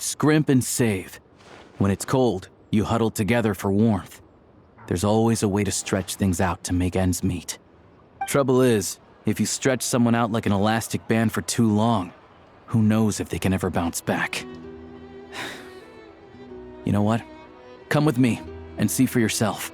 Scrimp and save. When it's cold, you huddle together for warmth. There's always a way to stretch things out to make ends meet. Trouble is, if you stretch someone out like an elastic band for too long, who knows if they can ever bounce back. You know what? Come with me and see for yourself.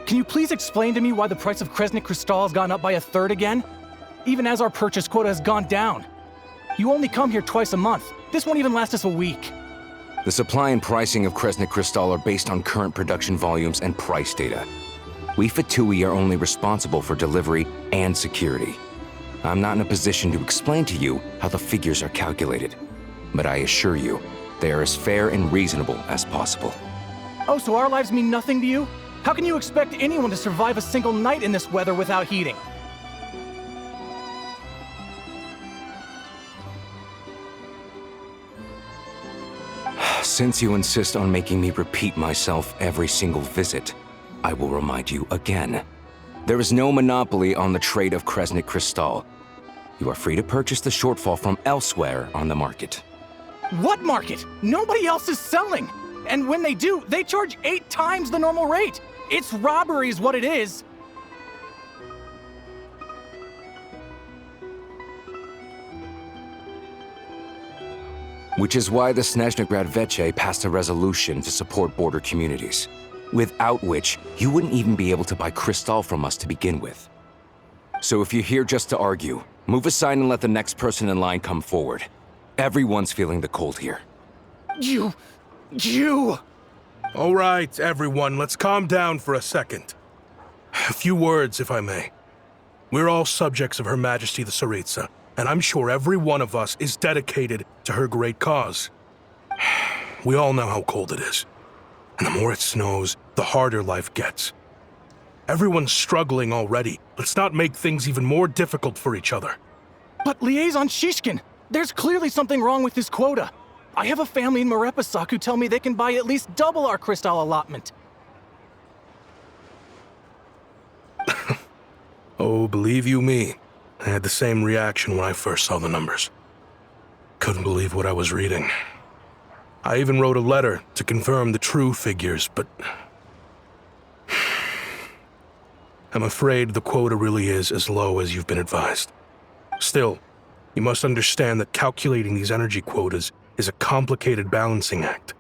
Can you please explain to me why the price of Kresnik Crystal has gone up by 1/3 again? Even as our purchase quota has gone down. You only come here twice a month. This won't even last us a week. The supply and pricing of Kresnik Crystal are based on current production volumes and price data. We Fatui are only responsible for delivery and security. I'm not in a position to explain to you how the figures are calculated, but I assure you, they are as fair and reasonable as possible. Oh, so our lives mean nothing to you? How can you expect anyone to survive a single night in this weather without heating? Since you insist on making me repeat myself every single visit, I will remind you again. There is no monopoly on the trade of Kresnik Crystal. You are free to purchase the shortfall from elsewhere on the market. What market? Nobody else is selling! And when they do, they charge 8 times the normal rate! It's robbery is what it is! Which is why the Snezhnegrad Veche passed a resolution to support border communities, without which you wouldn't even be able to buy crystal from us to begin with. So if you're here just to argue, move aside and let the next person in line come forward. Everyone's feeling the cold here. You... All right, everyone, let's calm down for a second. A few words, if I may. We're all subjects of Her Majesty the Tsaritsa, and I'm sure every one of us is dedicated to her great cause. We all know how cold it is, and the more it snows, the harder life gets. Everyone's struggling already. Let's not make things even more difficult for each other. But Liaison Shishkin, there's clearly something wrong with this quota. I have a family in Marepasak who tell me they can buy at least double our crystal allotment. Oh, believe you me, I had the same reaction when I first saw the numbers. Couldn't believe what I was reading. I even wrote a letter to confirm the true figures, but... I'm afraid the quota really is as low as you've been advised. Still, you must understand that calculating these energy quotas is a complicated balancing act.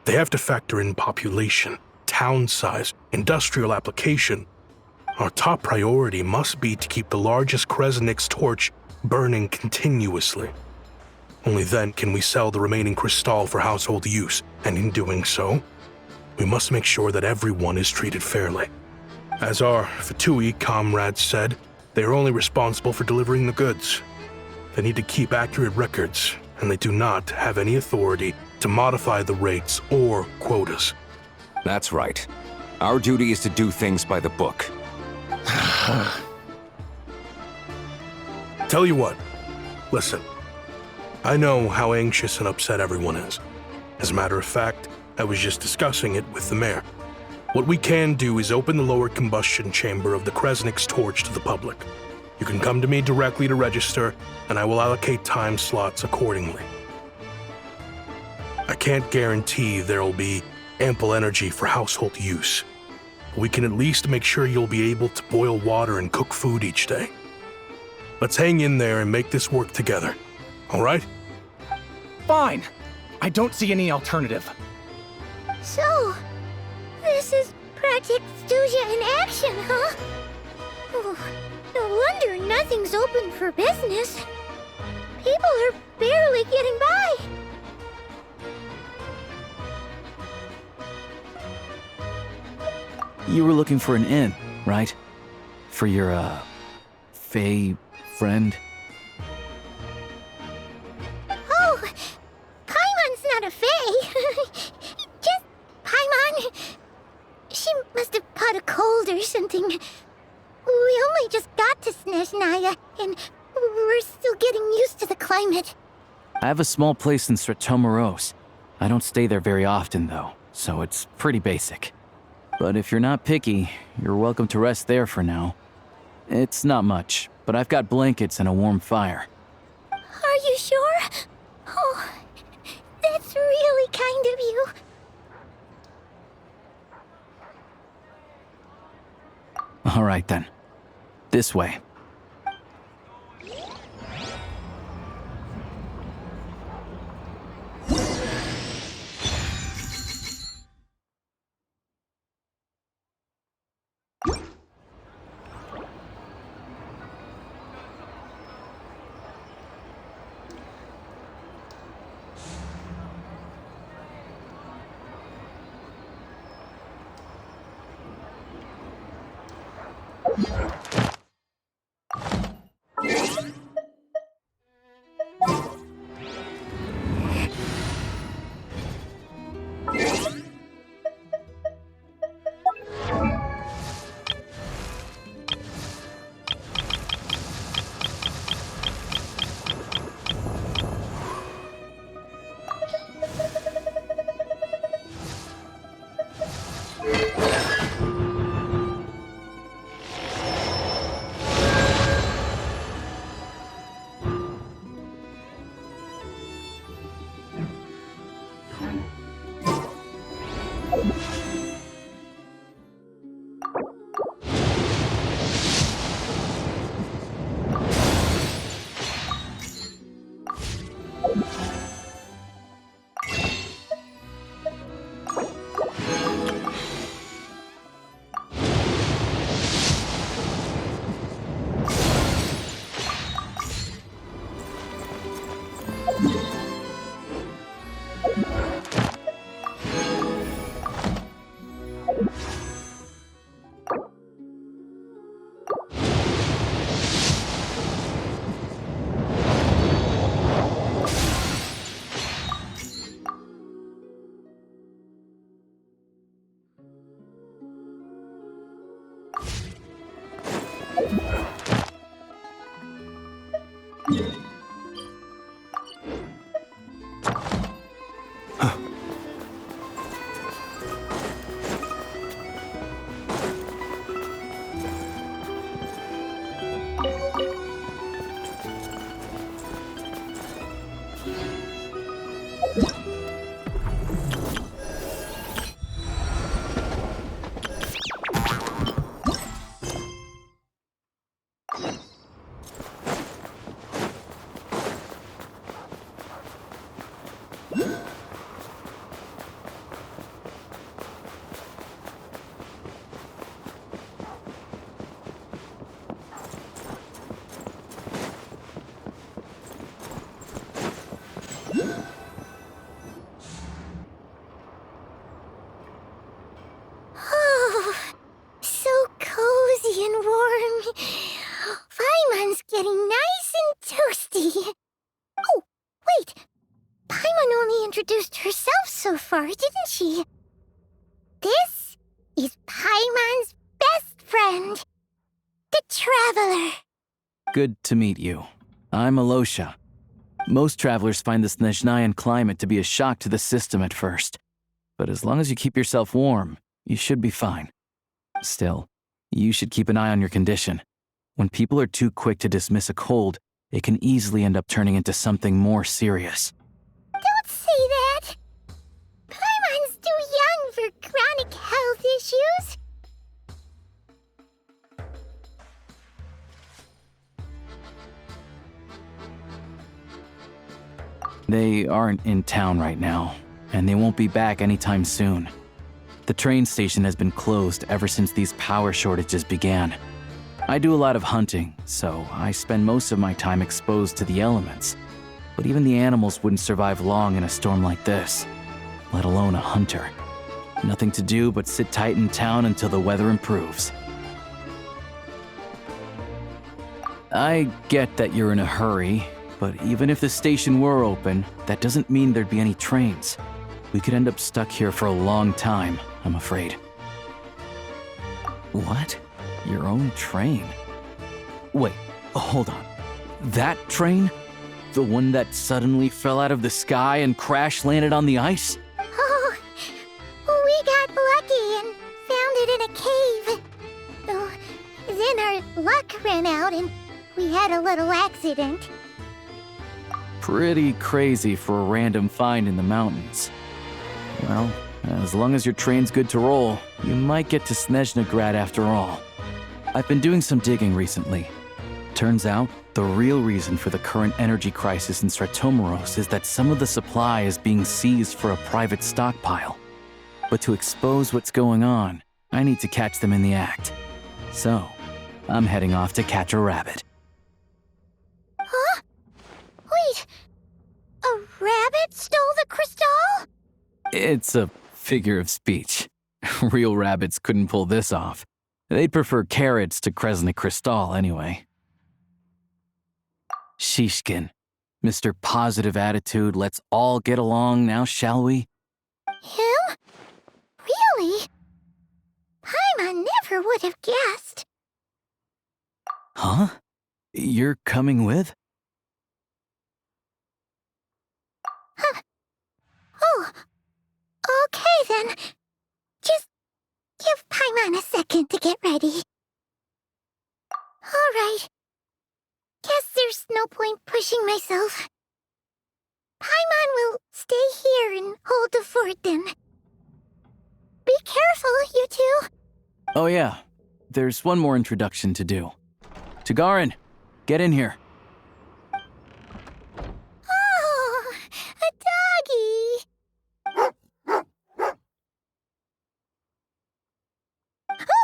They have to factor in population, town size, industrial application. Our top priority must be to keep the largest Kresnik's torch burning continuously. Only then can we sell the remaining crystal for household use, and in doing so, we must make sure that everyone is treated fairly. As our Fatui comrades said, they are only responsible for delivering the goods. They need to keep accurate records, and they do not have any authority to modify the rates or quotas. That's right. Our duty is to do things by the book. Tell you what, listen. I know how anxious and upset everyone is. As a matter of fact, I was just discussing it with the mayor. What we can do is open the lower combustion chamber of the Kresnik's torch to the public. You can come to me directly to register, and I will allocate time slots accordingly. I can't guarantee there'll be ample energy for household use. We can at least make sure you'll be able to boil water and cook food each day. Let's hang in there and make this work together, all right? Fine. I don't see any alternative. So, this is Project Stuja in action, huh? Oh, no wonder nothing's open for business. People are barely getting by. You were looking for an inn, right? For your, Fae friend? Oh, Paimon's not a fae. Just Paimon. She must have caught a cold or something. We only just got to Snezhnaya, and we're still getting used to the climate. I have a small place in Stratomaros. I don't stay there very often, though, so it's pretty basic. But if you're not picky, you're welcome to rest there for now. It's not much, but I've got blankets and a warm fire. Are you sure? Oh, that's really kind of you. All right then. This way. Oh, so cozy and warm. Paimon's getting nice and toasty. Oh, wait. Paimon only introduced herself so far, didn't she? This is Paimon's best friend, the Traveler. Good to meet you. I'm Alosha. Most travelers find the Snezhnayan climate to be a shock to the system at first. But as long as you keep yourself warm, you should be fine. Still, you should keep an eye on your condition. When people are too quick to dismiss a cold, it can easily end up turning into something more serious. Don't say that! Paimon's too young for chronic health issues. They aren't in town right now, and they won't be back anytime soon. The train station has been closed ever since these power shortages began. I do a lot of hunting, so I spend most of my time exposed to the elements. But even the animals wouldn't survive long in a storm like this, let alone a hunter. Nothing to do but sit tight in town until the weather improves. I get that you're in a hurry, but even if the station were open, that doesn't mean there'd be any trains. We could end up stuck here for a long time, I'm afraid. What? Your own train? Wait, hold on. That train? The one that suddenly fell out of the sky and crash landed on the ice? Oh, we got lucky and found then our luck ran out and we had a little accident. Pretty crazy for a random find in the mountains. Well, as long as your train's good to roll, you might get to Snezhnegrad after all. I've been doing some digging recently. Turns out, the real reason for the current energy crisis in Stratomeros is that some of the supply is being seized for a private stockpile. But to expose what's going on, I need to catch them in the act. So, I'm heading off to catch a rabbit. Huh? Wait, a rabbit stole the crystal? It's a figure of speech. Real rabbits couldn't pull this off. They'd prefer carrots to Kresnik Crystal anyway. Shishkin, Mr. Positive Attitude, let's all get along now, shall we? Him? Really? Paimon never would have guessed. Huh? You're coming with? Oh, okay then. Just give Paimon a second to get ready. All right. Guess there's no point pushing myself. Paimon will stay here and hold the fort then. Be careful, you two. Oh yeah, there's one more introduction to do. Tagarin, get in here. Oh, a doggy. Oh,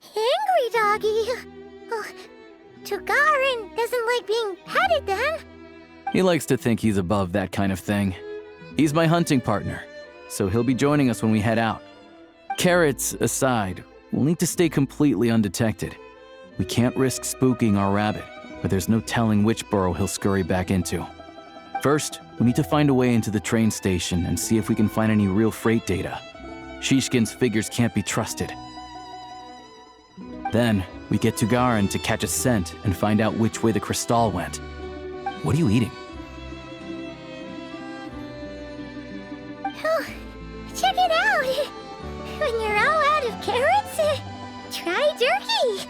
angry doggy. Oh, Tagarin doesn't like being petted then. He likes to think he's above that kind of thing. He's my hunting partner, so he'll be joining us when we head out. Carrots aside, we'll need to stay completely undetected. We can't risk spooking our rabbit, but there's no telling which burrow he'll scurry back into. First, we need to find a way into the train station and see if we can find any real freight data. Shishkin's figures can't be trusted. Then, we get to Garin to catch a scent and find out which way the crystal went. What are you eating? Oh, check it out. When you're all out of carrots, try jerky.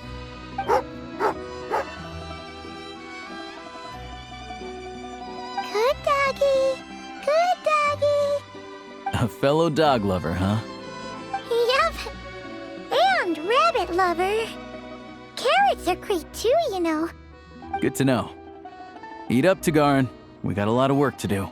Good doggy. Good doggy. A fellow dog lover, huh? Yep. And rabbit lover. Carrots are great too, you know. Good to know. Eat up, Tagarin. We got a lot of work to do.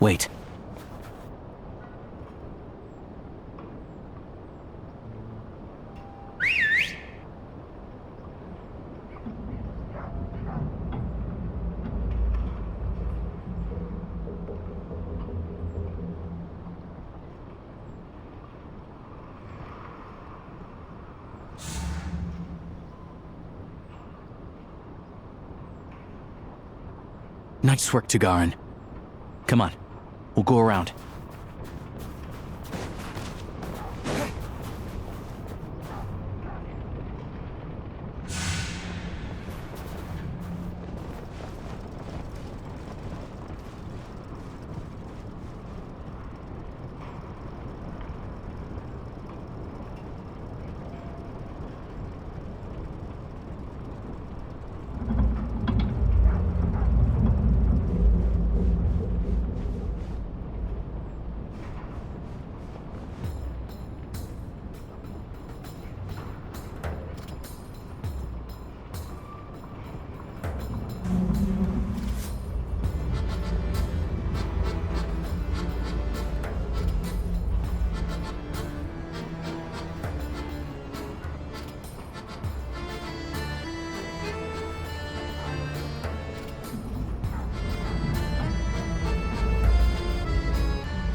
Wait. Nice work, Tagarin. Come on, we'll go around.